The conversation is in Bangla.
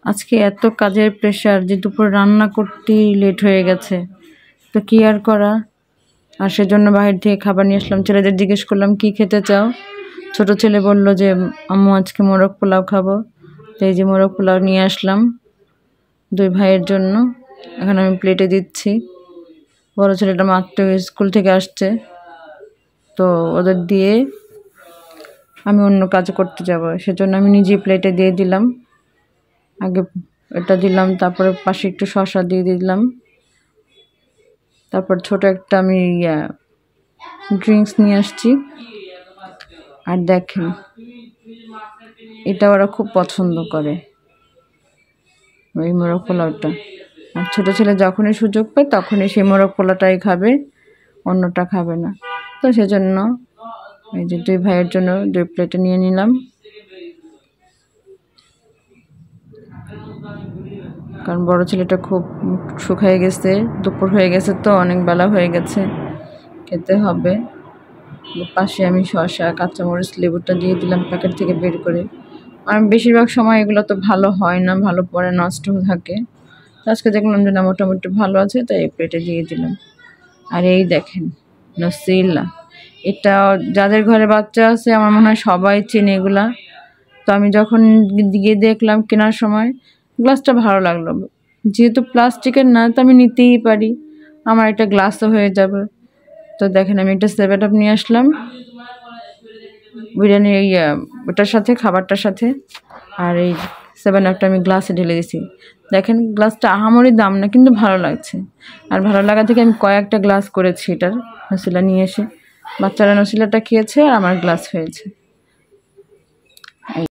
আজকে এত কাজের প্রেশার যে দুপুর রান্না করতেই লেট হয়ে গেছে, তো কি আর করা। আর সেজন্য বাইরে থেকে খাবার নিয়ে আসলাম। ছেলেদের জিজ্ঞেস করলাম কি খেতে চাও। ছোট ছেলে বলল যে আম্মু আজকে মোরগ পোলাও খাবো। তো এই যে মোরগ পোলাও নিয়ে আসলাম দুই ভাইয়ের জন্য। এখন আমি প্লেটে দিচ্ছি। বড় ছেলেটা মাত্র স্কুল থেকে আসছে, তো ওদের দিয়ে আমি অন্য কাজ করতে যাব, সেজন্য আমি নিজেই প্লেটে দিয়ে দিলাম। আগে এটা দিলাম, তারপরে পাশে একটু শসা দিয়ে দিলাম, তারপর ছোট একটা আমি ড্রিঙ্কস নিয়ে আসছি। আর দেখেন এটা ওরা খুব পছন্দ করে, ওই মোরগ পোলাওটা। আর ছোটো ছেলে যখনই সুযোগ পায় তখনই সেই মোরগ পোলাওটাই খাবে, অন্যটা খাবে না। তো সেজন্য এই যে দুই ভাইয়ের জন্য 2 প্লেটে নিয়ে নিলাম। কারণ বড় ছেলেটা খুব শুকিয়ে গেছে, দুপুর হয়ে গেছে, তো অনেক বেলা হয়ে গেছে, খেতে হবে। পাশে আমি শসা, কাঁচামরিচ, লেবুটা দিয়ে দিলাম প্যাকেট থেকে বের করে। আর বেশিরভাগ সময় এগুলো তো ভালো হয় না, ভালো পরে নষ্ট থাকে। আজকে দেখলাম যে না, মোটামুটি ভালো আছে, তাই এই প্লেটে দিয়ে দিলাম। আর এই দেখেন নসিলা, এটা যাদের ঘরে বাচ্চা আছে আমার মনে হয় সবাই চেনে এগুলা। তো আমি যখন গিয়ে দেখলাম কেনার সময়, গ্লাসটা ভালো লাগলো। যেহেতু প্লাস্টিকের না, তো আমি নিতেই পারি, আমার একটা গ্লাসও হয়ে যাবে। তো দেখেন আমি একটা 7 আপ নিয়ে আসলাম বিরিয়ানি ওটার সাথে, খাবারটার সাথে। আর এই 7 আপটা আমি গ্লাসে ঢেলে দিয়েছি। দেখেন গ্লাসটা আহামরি দাম না, কিন্তু ভালো লাগছে। আর ভালো লাগা থেকে আমি কয়েকটা গ্লাস করেছি এটার, নসিলা নিয়ে এসে। বাচ্চারা নসিলাটা খেয়েছে আর আমার গ্লাস হয়েছে।